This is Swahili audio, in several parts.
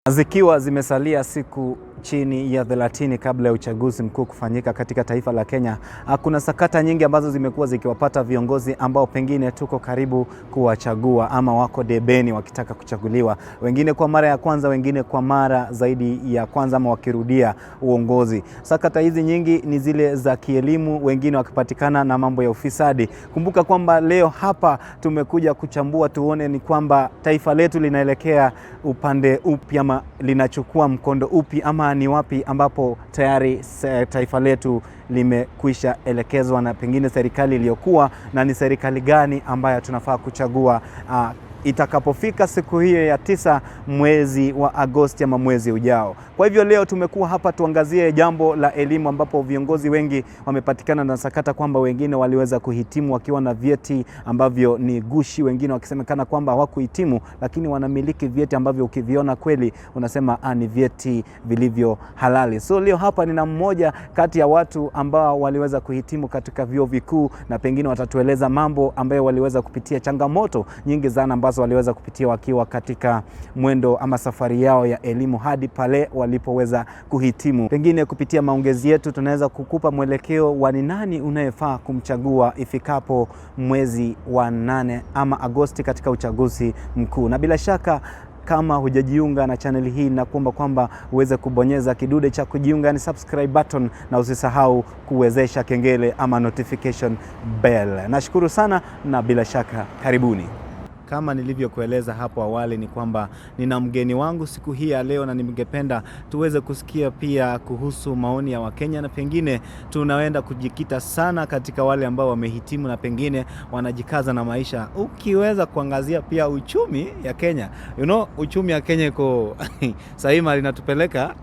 Zikiwa zimesalia siku chini ya 30 kabla ya uchaguzi mkuu kufanyika katika taifa la Kenya, kuna sakata nyingi ambazo zimekuwa zikiwapata viongozi ambao pengine tuko karibu kuwachagua ama wako debeni wakitaka kuchaguliwa, wengine kwa mara ya kwanza, wengine kwa mara zaidi ya kwanza ama wakirudia uongozi. Sakata hizi nyingi ni zile za kielimu, wengine wakipatikana na mambo ya ufisadi. Kumbuka kwamba leo hapa tumekuja kuchambua tuone ni kwamba taifa letu linaelekea upande upi ama linachukua mkondo upi, ama ni wapi ambapo tayari taifa letu limekwisha elekezwa na pengine serikali iliyokuwa, na ni serikali gani ambayo tunafaa kuchagua itakapofika siku hiyo ya 9 mwezi wa Agosti ama mwezi ujao. Kwa hivyo leo tumekuwa hapa tuangazie jambo la elimu, ambapo viongozi wengi wamepatikana na sakata kwamba wengine waliweza kuhitimu wakiwa na vyeti ambavyo ni gushi, wengine wakisemekana kwamba hawakuhitimu lakini wanamiliki vyeti ambavyo ukiviona kweli unasema ni vyeti vilivyo halali. So leo hapa nina mmoja kati ya watu ambao waliweza kuhitimu katika vyuo vikuu, na pengine watatueleza mambo ambayo waliweza kupitia, changamoto nyingi sana ambazo waliweza kupitia wakiwa katika mwendo ama safari yao ya elimu hadi pale walipoweza kuhitimu. Pengine kupitia maongezi yetu tunaweza kukupa mwelekeo wa ni nani unayefaa kumchagua ifikapo mwezi wa 8 ama Agosti katika uchaguzi mkuu. Na bila shaka kama hujajiunga na channel hii, na kuomba kwamba uweze kubonyeza kidude cha kujiunga, ni subscribe button, na usisahau kuwezesha kengele ama notification bell. Nashukuru sana na bila shaka karibuni. Kama nilivyokueleza hapo awali ni kwamba nina mgeni wangu siku hii ya leo, na ningependa tuweze kusikia pia kuhusu maoni ya Wakenya, na pengine tunaenda kujikita sana katika wale ambao wamehitimu na pengine wanajikaza na maisha. Ukiweza kuangazia pia uchumi ya Kenya, uchumi ya Kenya iko sahi mali inatupeleka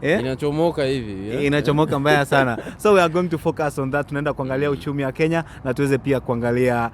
inachomoka hivi, inachomoka mbaya sana. So we are going to focus on that. Tunaenda kuangalia uchumi ya Kenya na tuweze pia kuangalia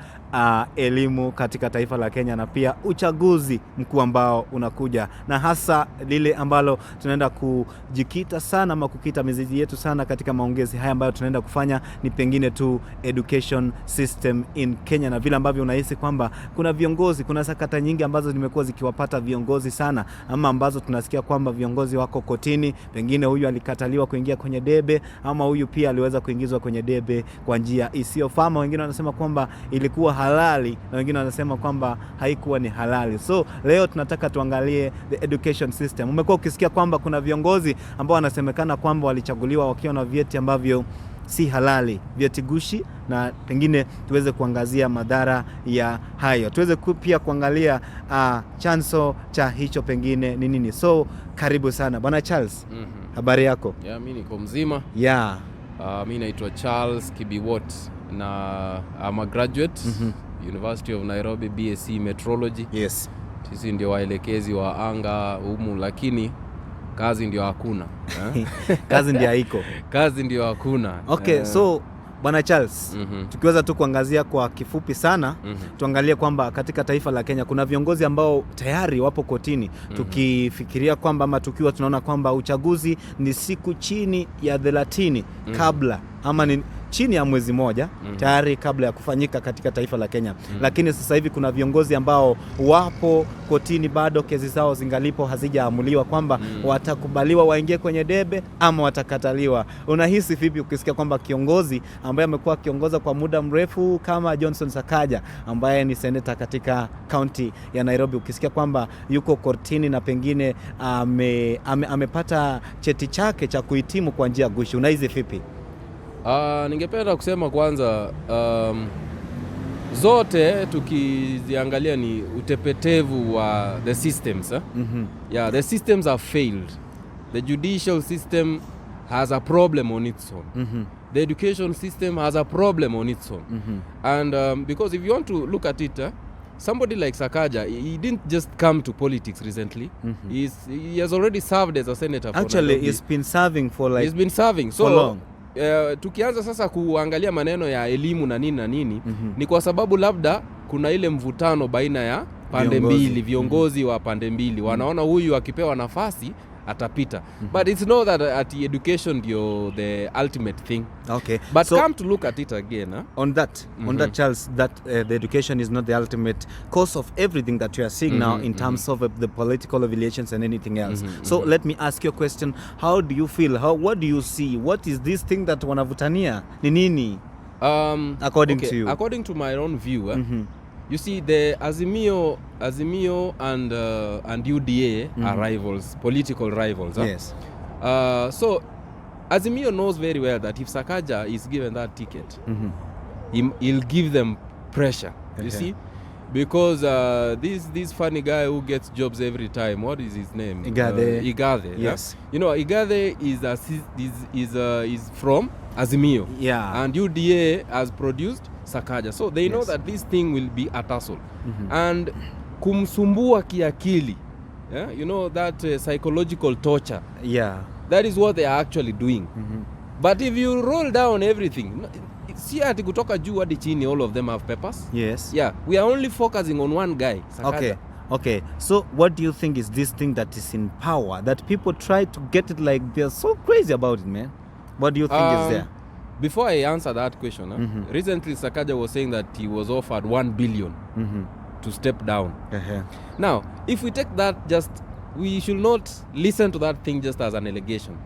elimu katika taifa la Kenya, na pia uchaguzi mkuu ambao unakuja, na hasa lile ambalo tunaenda kujikita sana ama kukita mizizi yetu sana katika maongezi haya ambayo tunaenda kufanya ni pengine tu education system in Kenya, na vile ambavyo unahisi kwamba kuna viongozi, kuna sakata nyingi ambazo zimekuwa zikiwapata viongozi sana, ama ambazo tunasikia kwamba viongozi wako kotini, pengine huyu alikataliwa kuingia kwenye debe, ama huyu pia aliweza kuingizwa kwenye debe kwa njia isiyofaa. Wengine wanasema kwamba ilikuwa halali na wengine wanasema kwamba haikuwa ni halali. So leo tunataka tuangalie the education system. Umekuwa ukisikia kwamba kuna viongozi ambao wanasemekana kwamba walichaguliwa wakiwa na vyeti ambavyo si halali, vyeti gushi, na pengine tuweze kuangazia madhara ya hayo. Tuweze pia kuangalia chanzo cha hicho pengine ni nini. So karibu sana Bwana Charles. Habari yako? Mimi niko mzima. Mimi naitwa Charles Kibiwott na I'm a graduate University of Nairobi, BSc Meteorology. Yes. Sisi ndio waelekezi wa anga humu, lakini kazi ndio hakuna. Kazi ndio haiko. Kazi ndio hakuna. Okay, so Bwana Charles, tukiweza tu kuangazia kwa kifupi sana, tuangalie kwamba katika taifa la Kenya kuna viongozi ambao tayari wapo kotini. Tukifikiria kwamba ama tukiwa tunaona kwamba uchaguzi ni siku chini ya 30 kabla ama ni chini ya mwezi moja tayari kabla ya kufanyika katika taifa la Kenya. Lakini sasa hivi kuna viongozi ambao wapo kotini, bado kesi zao zingalipo hazijaamuliwa kwamba watakubaliwa waingie kwenye debe ama watakataliwa. Unahisi vipi ukisikia kwamba kiongozi ambaye amekuwa akiongoza kwa muda mrefu kama Johnson Sakaja ambaye ni senator katika county ya Nairobi, ukisikia kwamba yuko kotini na pengine amepata cheti chake cha kuhitimu kwa njia gushi, unahisi vipi? Ningependa kusema kwanza, zote tukiziangalia ni utepetevu wa the systems. The systems have failed. The judicial system has a problem on its own. The education system has a problem on its own. And because if you want to look at it, somebody like Sakaja, he didn't just come to politics recently. He has already served as a senator. Actually, he's been serving so long. Tukianza sasa kuangalia maneno ya elimu na nini ni kwa sababu labda kuna ile mvutano baina ya pande mbili, viongozi wa pande mbili wanaona huyu akipewa nafasi atapita. But it's not that at education ndio the ultimate thing. Okay. But so, come to look at it again. on that, Charles, that the education is not the ultimate cause of everything that you are seeing now in terms of the political affiliations and anything else. So let me ask you a question. How do you feel? What do you see? What is this thing that wanavutania? Ni nini? According to you? According to my own view, you see, the Azimio and UDA are rivals, political rivals. Yes. So Azimio knows very well that if Sakaja is given that ticket, he'll give them pressure. You see, because this funny guy who gets jobs every time. What is his name? Igathe. Yeah? Yes. You know, Igathe is from Azimio. Yeah. And UDA has produced Sakaja. So they know that this thing will be a tussle. And kumsumbua kiakili, you know, that psychological torture. Yeah. That is what they are actually doing. But if you roll down everything, see ati kutoka juu hadi chini, all of them have papers. Yes. Yeah. We are only focusing on one guy, Sakaja. Okay. So what do you think is this thing that is in power that people try to get it like they're so crazy about it, man? What do you think is there? Before I answer that question, recently Sakaja was saying that he was offered 1 billion to step down. Now, if we take that we should not listen to that thing just as an allegation.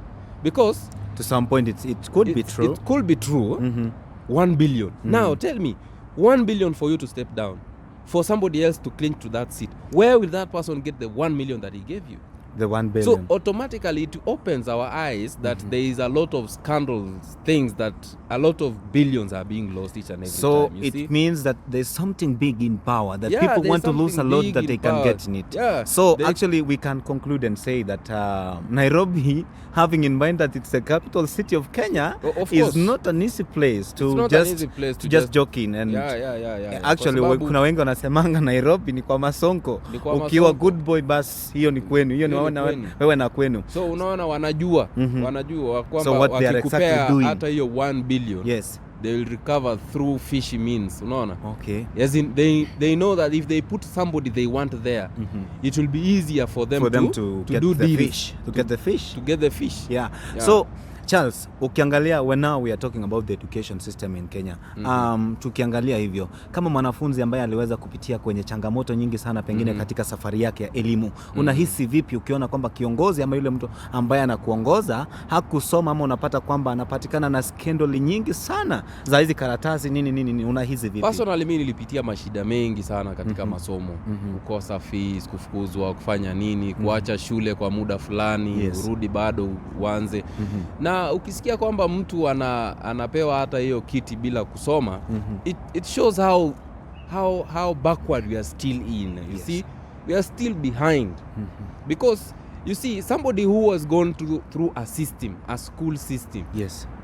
Because to some point it could be true. It could be true. 1 billion. Now, tell me, 1 billion for you to step down, for somebody else to cling to that seat, where will that person get the 1 million that he gave you? The 1 billion. So automatically it opens our eyes that there is a lot of scandals, things that a lot of billions are being lost each and every time. So it means that there's something big in power, that people want to lose a lot that they can get in it. Yeah. So actually we can conclude and say that Nairobi, having in mind that it's the capital city of Kenya, is not an easy place to just joke in. And actually kuna wengi wanasemanga Nairobi ni kwa masonko. Ukiwa good boy bas hiyo ni kwenu. Hiyo ni wewe na kwenu. So unaona wanajua kwamba so what they are exactly doing, hata hiyo 1 billion, yes, they will recover through fishy means, unaona. Okay. As in they know that if they put somebody they want there, it will be easier for them to get do the deals, fish, to get the fish. Yeah. So Charles, ukiangalia when now we are talking about the education system in Kenya, tukiangalia hivyo kama mwanafunzi ambaye aliweza kupitia kwenye changamoto nyingi sana pengine katika safari yake ya elimu, unahisi vipi ukiona kwamba kiongozi ama yule mtu ambaye anakuongoza hakusoma, ama unapata kwamba anapatikana na scandal nyingi sana za hizi karatasi nini, unahisi vipi? Personally mimi nilipitia mashida mengi sana katika masomo, kukosa fees, kufukuzwa, kufanya nini, kuacha shule kwa muda fulani, urudi bado uanze. Na ukisikia kwamba mtu anapewa hata hiyo kiti bila kusoma, it shows how backward we are still in. You see, we are still behind. Because you see, somebody who has gone through a school system,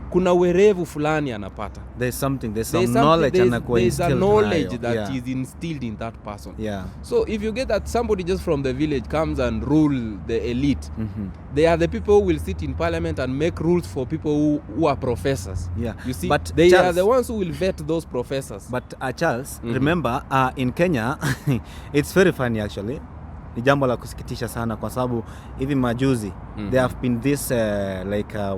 kuna werevu fulani anapata. There's some knowledge anakuwa instilled. There's a knowledge that is instilled in that person. So if you get that somebody just from the village comes and rule the elite, they are the people who will sit in parliament and make rules for people who are professors. You see, but they are the ones who will vet those professors. But Charles, remember in Kenya, it's very funny actually. Ni jambo la kusikitisha sana kwa sababu hivi majuzi there have been this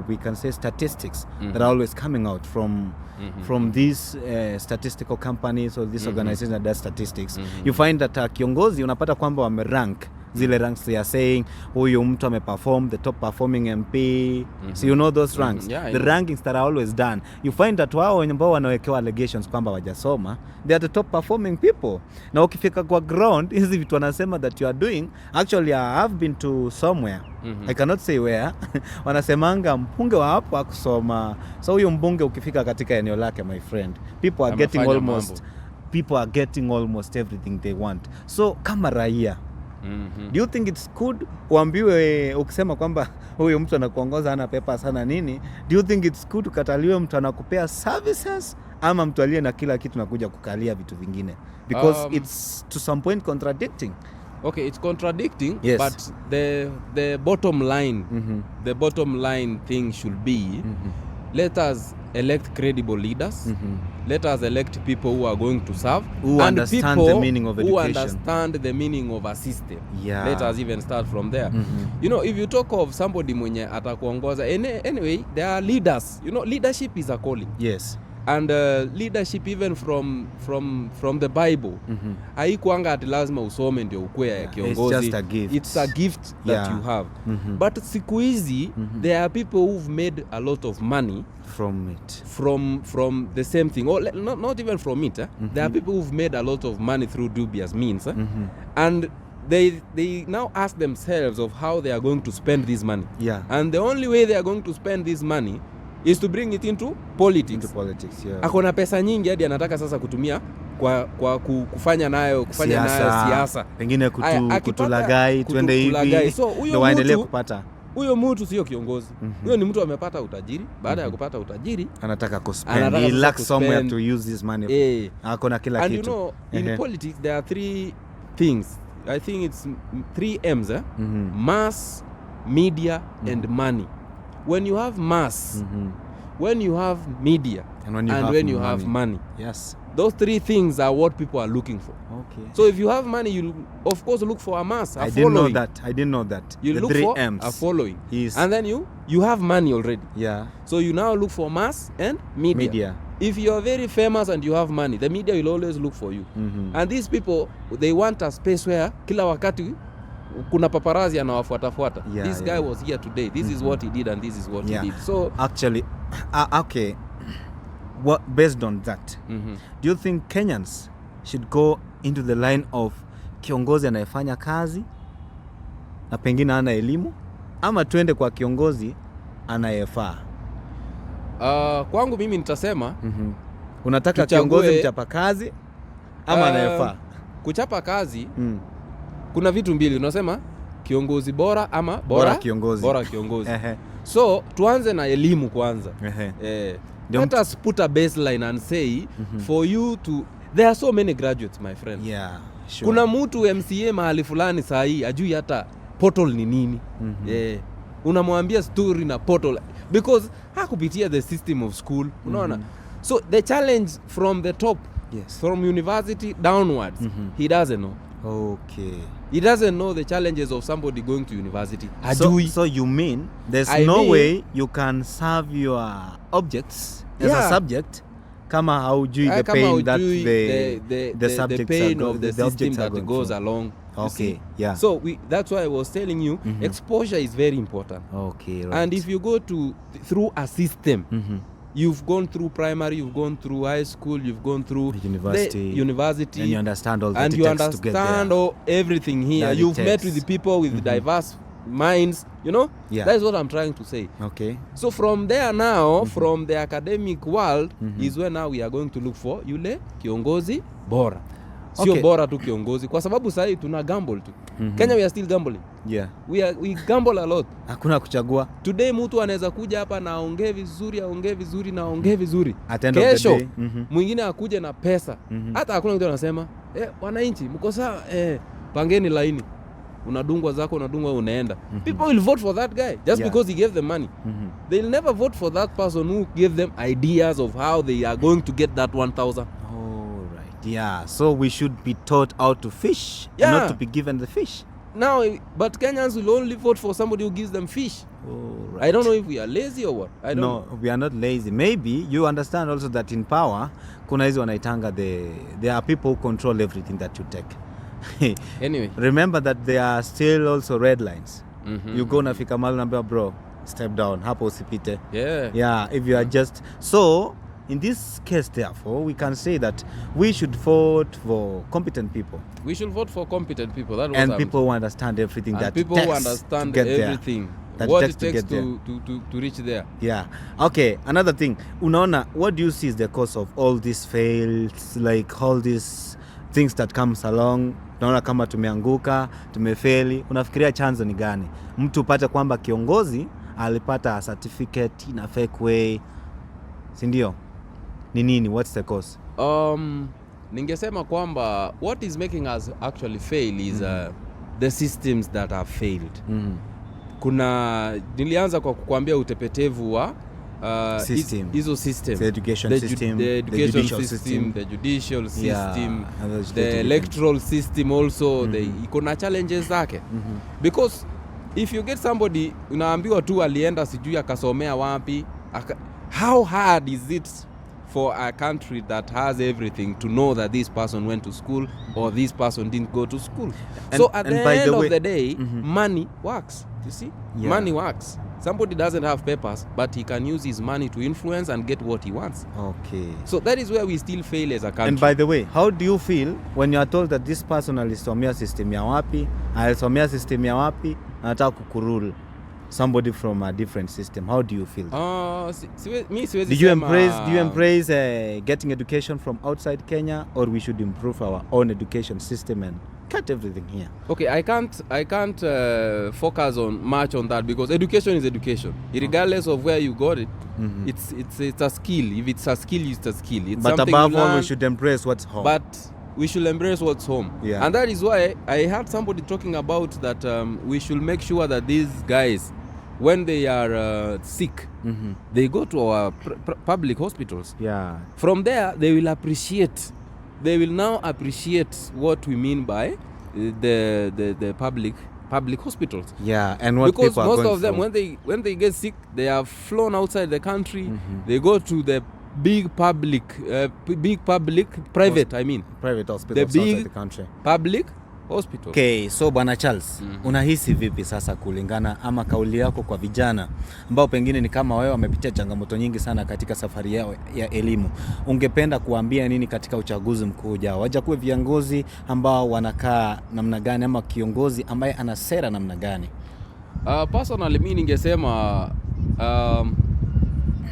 we can say statistics that are always coming out from these statistical companies or these organizations that does statistics. You find that kiongozi unapata kwamba wamerank zile ranks, they are saying huyu mtu ameperform, the top performing MP. So you know those ranks, the rankings that are always done. You find that wao ambao wanawekewa allegations kwamba wajasoma, they are the top performing people. Na ukifika kwa ground, hizi vitu wanasema that you are doing, actually I have been to somewhere, I cannot say where, wanasemanga mbunge wa hapo akusoma. So huyo mbunge ukifika katika eneo lake, my friend, people are getting almost everything they want. So kama raia, do you think it's good uambiwe, ukisema kwamba huyu mtu anakuongoza ana pepa sana nini, do you think it's good ukataliwe mtu anakupea services, ama mtu aliye na kila kitu na kuja kukalia vitu vingine? Because it's to some point contradicting. Okay, it's contradicting, but the bottom line, the bottom line thing should be, let us elect credible leaders. Let us elect people who are going to serve, who and understand people the meaning of education, who understand the meaning of a system. Yeah. Let us even start from there. You know, if you talk of somebody mwenye atakuongoza, anyway, there are leaders. You know, leadership is a calling. Yes. And leadership even from the Bible, haikuanga ati lazima usome ndio ukue ya kiongozi. It's just a gift. It's a gift that you have. But siku hizi there are people who've made a lot of money from it, from the same thing, or not even from it. There are people who've made a lot of money through dubious means, and they now ask themselves of how they are going to spend this money. Yeah. And the only way they are going to spend this money is to bring it into politics. Yeah. Akona pesa nyingi hadi anataka sasa kutumia kwa kufanya nayo siasa. Pengine kutulagai twende hivi. So ndio waendelee kupata. Huyo mtu sio kiongozi. Huyo ni mtu amepata utajiri. Baada ya kupata utajiri, anataka kuspend. He lacks somewhere to use this money. Akona kila kitu. And you know, in politics there are 3 things. I think it's 3 M's. Mass, media, and money. When you have mass, when you have media, and when you have money. Yes. Those 3 things are what people are looking for. Okay. So if you have money, you of course look for a mass, I didn't know that. You look for a following. And then you have money already. Yeah. So you now look for mass and media. If you are very famous and you have money, the media will always look for you. And these people, they want a space where kila wakati kuna paparazzi anawafuata. This guy was here today. This is what he did and this is what he did. So actually, okay. Based on that, do you think Kenyans should go into the line of kiongozi anayefanya kazi na pengine ana elimu, ama tuende kwa kiongozi anayefaa? Kwangu mimi nitasema unataka kiongozi mchapa kazi ama anayefaa? Kuchapa kazi, kuna vitu mbili. Unasema kiongozi bora ama bora kiongozi. So tuanze na elimu kwanza. Let us put a baseline and say for you to, there are so many graduates, my friend. Yeah, sure. Kuna mtu MCA mahali fulani saa hii ajui hata portal ni nini. Unamwambia story na portal because hakupitia the system of school. Unaona? So the challenge from the top, from university downwards, he doesn't know. Okay. He doesn't know the challenges of somebody going to university. So you mean there's no way you can serve your objects as a subject kama haujui the pain that the subjects the pain are of the system that goes along. Okay, yeah. So that's why I was telling you, exposure is very important. Okay, right. And if you go through a system, you've gone through primary, you've gone through high school, you've gone through university, and you understand all that, and you understand everything here. You've met with the people with diverse minds, you know. That's what I'm trying to say. Okay. So from there now, from the academic world, is where now we are going to look for yule kiongozi bora. Sio bora tu kiongozi, kwa sababu sasa tuna gamble tu. Kenya we are still gambling. Yeah. We gamble a lot. Hakuna kuchagua. Today mtu anaweza kuja hapa na aongee vizuri. Kesho mwingine akuje na pesa. Hata hakuna mtu anasema, wananchi mko sawa, pangeni laini. Unadungwa zako, unaenda. People will vote for that guy just because he gave them money. They'll never vote for that person who gave them ideas of how they are going to get that 1,000. Yeah, so we should be taught how to fish, and not to be given the fish. Now, but Kenyans will only vote for somebody who gives them fish. I don't know if we are lazy or what. I don't know. We are not lazy. Maybe you understand also that in power, kuna hizo wanaitanga there are people who control everything that you take. Anyway, remember that there are still also red lines. You go nafika mahali unaambia bro, step down, hapo usipite. Yeah, if you are just so. In this case, therefore, we can say that we should vote for competent people. We should vote for competent people. That and people who understand everything that people who understand everything. What it takes to reach there. Yeah. Okay, another thing. Unaona, what do you see is the cause of all these fails, like all these things that comes along? Unaona kama tumeanguka, tumefeli. Unafikiria chanzo ni gani? Mtu upate kwamba kiongozi alipata certificate in a fake way. Si ndio? Ni nini? What's the cause? Ningesema kwamba what is making us actually fail is the systems that have failed. Nilianza kwa kukuambia utepetevu wa hizo system, the education system, the education system, the judicial system, the electoral system also, iko na challenges zake. Because if you get somebody unaambiwa tu alienda sijui akasomea wapi, how hard is it for a country that has everything to know that this person went to school or this person didn't go to school? So at the end of the day, money works. You see? Yeah. Money works. Somebody doesn't have papers, but he can use his money to influence and get what he wants. Okay. So that is where we still fail as a country. And by the way, how do you feel when you are told that this person alisomea system ya wapi, alisomea system ya wapi, anataka kukurule somebody from a different system? How do you feel? Do you embrace getting education from outside Kenya, or we should improve our own education system and cut everything here? Okay, I can't focus on much on that, because education is education, regardless of where you got it. It's a skill. If it's a skill, it's a skill. It's but above all, we should embrace what's home. But we should embrace what's home. Yeah. And that is why I heard somebody talking about that we should make sure that these guys, when they are sick, they go to our public hospitals. Yeah. From there, they will now appreciate what we mean by the public hospitals. Yeah, and what because people are most going of them, through. when they get sick, they are flown outside the country. They go to the private hospitals the big outside the country. Public hospital. Okay, so Bwana Charles, unahisi vipi sasa kulingana ama kauli yako kwa vijana ambao pengine ni kama wewe wamepitia changamoto nyingi sana katika safari yao ya elimu? Ungependa kuambia nini katika uchaguzi mkuu ujao? Wajakuwe viongozi ambao wanakaa namna gani, ama kiongozi ambaye ana sera namna gani? Personally mimi ningesema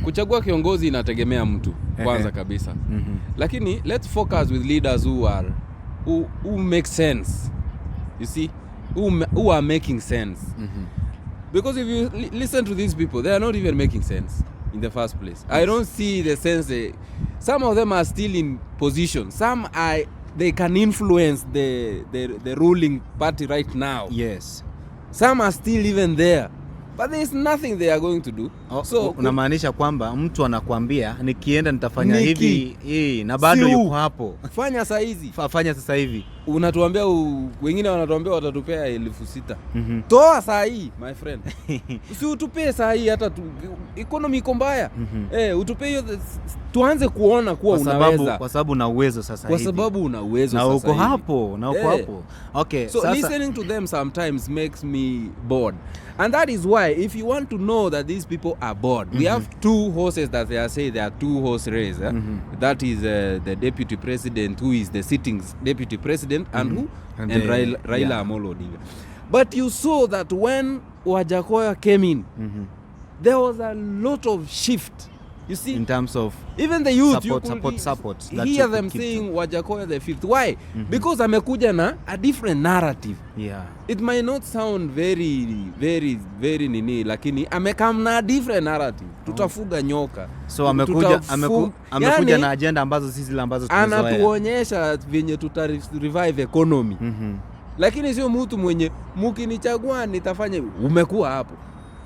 kuchagua kiongozi inategemea mtu kwanza kabisa. Lakini let's focus with leaders who make sense. You see, who are making sense. Because if you listen to these people, they are not even making sense in the first place. I don't see the sense. Some of them are still in position. Some they can influence the ruling party right now. Yes. Some are still even there. But there is nothing they are going to do. So unamaanisha kwamba mtu anakuambia nikienda nitafanya hivi na bado yuko hapo. Fanya saa hizi. Fanya sasa hivi. Unatuambia wengine wanatuambia watatupea 6,000. Toa saa hii my friend. Si utupee saa hii, hata economy iko mbaya. Utupee hiyo, tuanze kuona kuwa unaweza. Kwa sababu una uwezo sasa hivi. Kwa sababu una uwezo sasa hivi. Na uko hapo. Okay, so sasa, listening to them sometimes makes me bored. And that is why if you want to know that these people are bored, we have two horses that they are saying they are two horse race. That is the deputy president, who is the sitting deputy president, and who? And Raila Amolo Odinga. But you saw that when Wajakoya came in, there was a lot of shift. You see, in terms of even the youth, support. Hear them saying Wajakoya the fifth. Why? Because amekuja na a different narrative. Yeah. It might not sound very nini, lakini amekam na different narrative. Tutafuga nyoka. So amekuja na agenda ambazo sisi zile ambazo tumezoea. Anatuonyesha venye revive economy. Lakini sio mtu mwenye mkinichagua nitafanya. Umekuwa hapo.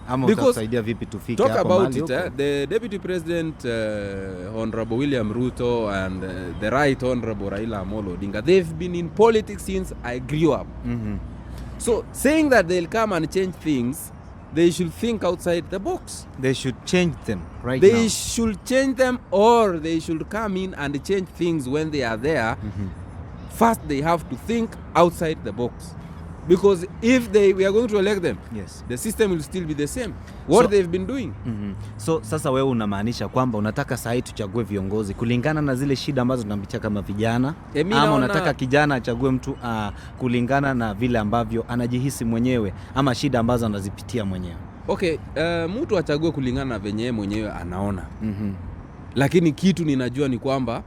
Ama utasaidia vipi tufike hapo? Talk about it. The deputy president Honorable William Ruto and the right Honorable Raila Amolo Odinga, they've been in politics since I grew up. So saying that they'll come and change things, they should think outside the box. They should change them now. They should change them, or they should come in and change things when they are there. First they have to think outside the box. Because if we are going to elect them, yes, the system will still be the same. What they've been doing. So sasa wewe unamaanisha kwamba unataka saa hii tuchague viongozi kulingana na zile shida ambazo tunapitia kama vijana, ama unataka kijana achague mtu kulingana na vile ambavyo anajihisi mwenyewe ama shida ambazo anazipitia mwenyewe? Okay, mtu achague kulingana na venye mwenyewe anaona. Lakini kitu ninajua ni kwamba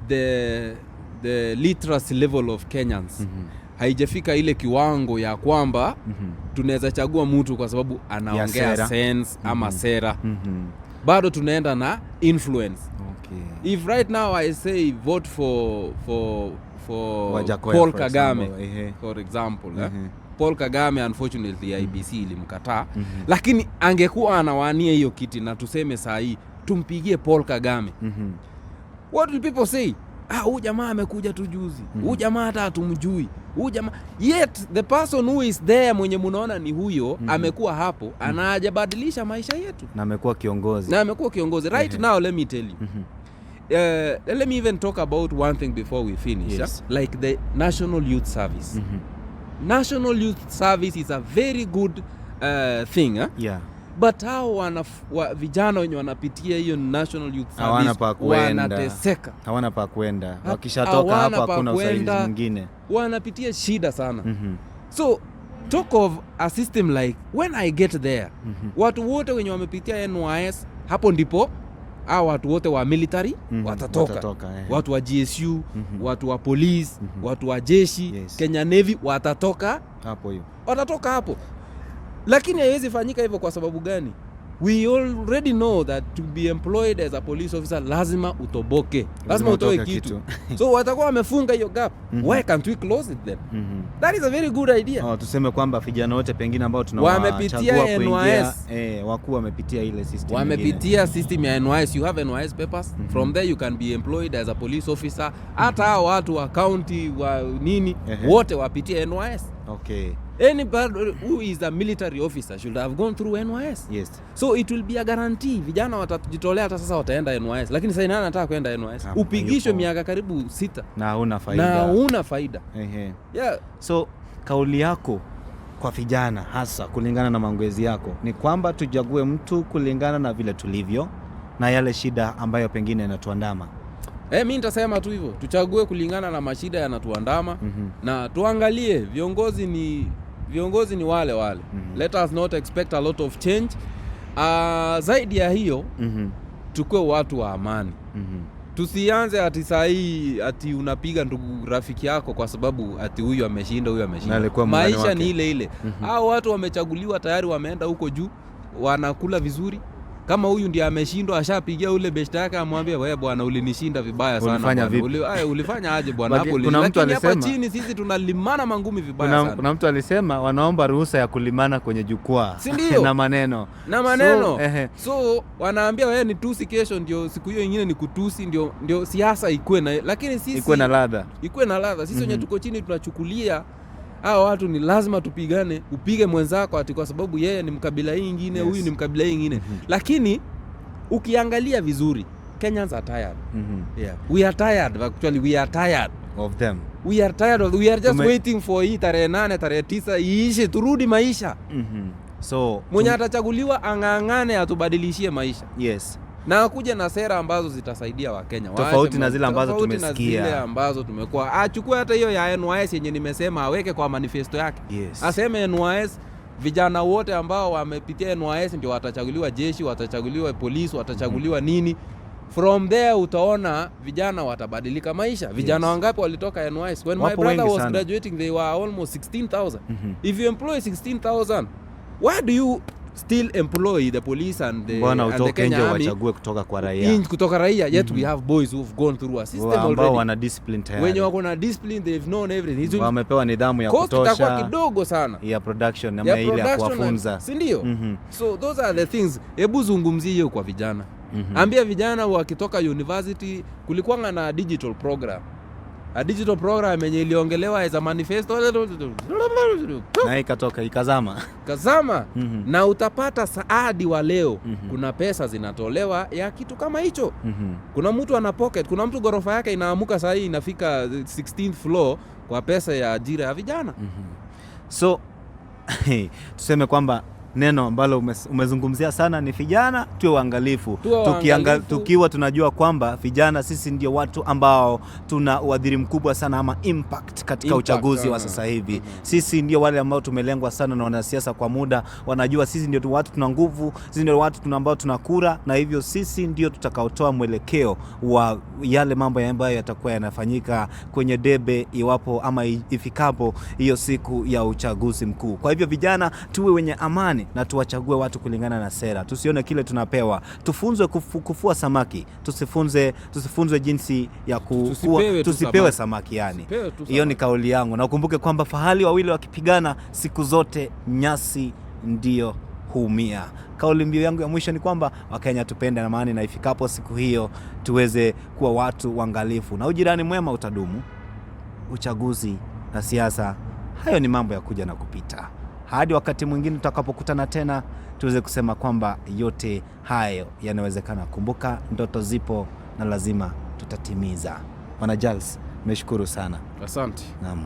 the literacy level of Kenyans haijafika ile kiwango ya kwamba tunaweza chagua mtu kwa sababu anaongea sense ama sera. Bado tunaenda na influence. Okay. If right now I say vote for Paul Kagame, for example, Paul Kagame unfortunately IBC ilimkataa. Lakini angekuwa anawania hiyo kiti na tuseme saa hii tumpigie Paul Kagame. What will people say? Huyu jamaa amekuja tu juzi. Huyu jamaa hata hatumjui. Huyu jamaa, yet the person who is there mwenye munaona ni huyo amekuwa hapo, anajabadilisha maisha yetu. Na amekuwa kiongozi. Right now let me tell you. Let me even talk about one thing before we finish. Yes. Like the National Youth Service. National Youth Service is a very good thing. Yeah. But hao vijana wenye wanapitia hiyo National Youth Service wanateseka. Hawana pa kwenda. Wakishatoka hapa hakuna usaidizi mwingine. Wanapitia shida sana. So talk of a system like when I get there, watu wote wenye wamepitia NYS, hapo ndipo hao watu wote wa military watatoka. Watu wa GSU, watu wa police, watu wa jeshi, Kenya Navy watatoka hapo hiyo. Watatoka hapo. Lakini haiwezi fanyika hivyo kwa sababu gani? We already know that to be employed as a police officer lazima utoboke. Lazima utoe kitu. So watakuwa wamefunga hiyo gap. Why can't we close it then? That is a very good idea. Tuseme kwamba vijana wote pengine ambao tunawachagua kuingia wakuu wamepitia ile system. Wamepitia system ya NYS. You have NYS papers. From there you can be employed as a police officer. Hata hao watu wa county wa nini wote wapitia NYS. Okay. Anybody who is a military officer should have gone through NYS. Yes. So it will be a guarantee. Vijana watajitolea hata sasa wataenda NYS. Lakini sasa nani anataka kwenda NYS? Upigisho miaka karibu 6 na huna faida. Yeah. So kauli yako kwa vijana hasa kulingana na maongezi yako ni kwamba tuchague mtu kulingana na vile tulivyo na yale shida ambayo pengine yanatuandama. Mimi nitasema tu hivyo. Tuchague kulingana na mashida yanatuandama na tuangalie viongozi ni wale. Let us not expect a lot of change. Zaidi ya hiyo tukue watu wa amani. Tusianze ati saa hii ati unapiga ndugu rafiki yako kwa sababu ati huyu ameshinda. Maisha ni ile. Hao watu wamechaguliwa tayari, wameenda huko juu, wanakula vizuri. Kama huyu ndiye ameshindwa, ashapigia ule beshta yake, amwambia wewe bwana ulinishinda vibaya sana. Ulifanya aje bwana hapo? Lakini hapa chini sisi tunalimana mangumi vibaya sana. Kuna mtu alisema wanaomba ruhusa ya kulimana kwenye jukwaa na maneno. So wanaambia wewe ni tusi kesho, ndio siku hiyo nyingine ni kutusi, ndio siasa ikue na, lakini sisi ikue na ladha. Sisi wenye tuko chini tunachukulia hao watu ni lazima tupigane, upige mwenzako ati kwa sababu yeye ni mkabila hii nyingine, huyu ni mkabila hii nyingine. Lakini ukiangalia vizuri, Kenyans are tired. We are tired, actually we are tired of them. We are just waiting for hii tarehe 8 tarehe 9 iishe turudi maisha. So mwenye atachaguliwa angangane atubadilishie maisha. Yes. Na kuja na sera ambazo zitasaidia Wakenya. Tofauti na zile ambazo tumesikia. Zile ambazo tumekuwa. Achukue hata hiyo ya NYS yenye nimesema, aweke kwa manifesto yake. Aseme NYS, vijana wote ambao wamepitia NYS ndio watachaguliwa jeshi, watachaguliwa polisi, watachaguliwa nini. From there utaona vijana watabadilika maisha. Vijana wangapi walitoka NYS? When my brother was graduating they were almost 16,000. If you employ 16,000, why do you still employ the police and the Kenya Army? Wachague kutoka raia. Yet we have boys who've gone through a system already. Ambao wana discipline tayari. Wenye wako na discipline, they've known everything. Wamepewa nidhamu ya kutosha. Cost itakuwa kidogo sana. Ya production na ile ya kuwafunza. Si ndio? So those are the things. Hebu zungumzie hiyo kwa vijana. Ambia vijana wakitoka university, kulikuwa na digital program. A digital program yenye iliongelewa as a manifesto na ikazama. Na utapata saadi wa leo kuna pesa zinatolewa ya kitu kama hicho. Kuna mtu ana pocket, kuna mtu gorofa yake inaamuka saa hii inafika 16th floor kwa pesa ya ajira ya vijana. So tuseme kwamba neno ambalo umezungumzia sana ni vijana tuwe waangalifu. Tukiwa tunajua kwamba vijana sisi ndio watu ambao tuna uadhiri mkubwa sana ama impact katika uchaguzi wa sasa hivi. Sisi ndio wale ambao tumelengwa sana na wanasiasa kwa muda, wanajua sisi ndio watu tuna nguvu, sisi ndio watu ambao tuna kura, na hivyo sisi ndio tutakaotoa mwelekeo wa yale mambo ambayo yatakuwa yanafanyika kwenye debe iwapo ama ifikapo hiyo siku ya uchaguzi mkuu. Kwa hivyo vijana tuwe wenye amani, nani, na tuwachague watu kulingana na sera. Tusione kile tunapewa. Tufunzwe kufua samaki, tusifunzwe jinsi ya tusipewe samaki yani. Hiyo ni kauli yangu. Na ukumbuke kwamba fahali wawili wakipigana siku zote nyasi ndio huumia. Kauli mbiu yangu ya mwisho ni kwamba Wakenya tupende amani, na ifikapo siku hiyo tuweze kuwa watu waangalifu, na ujirani mwema utadumu. Uchaguzi na siasa, hayo ni mambo ya kuja na kupita. Hadi wakati mwingine tutakapokutana tena, tuweze kusema kwamba yote hayo yanawezekana. Kumbuka, ndoto zipo na lazima tutatimiza. Bwana Charles, nimeshukuru sana. Asante. Naam.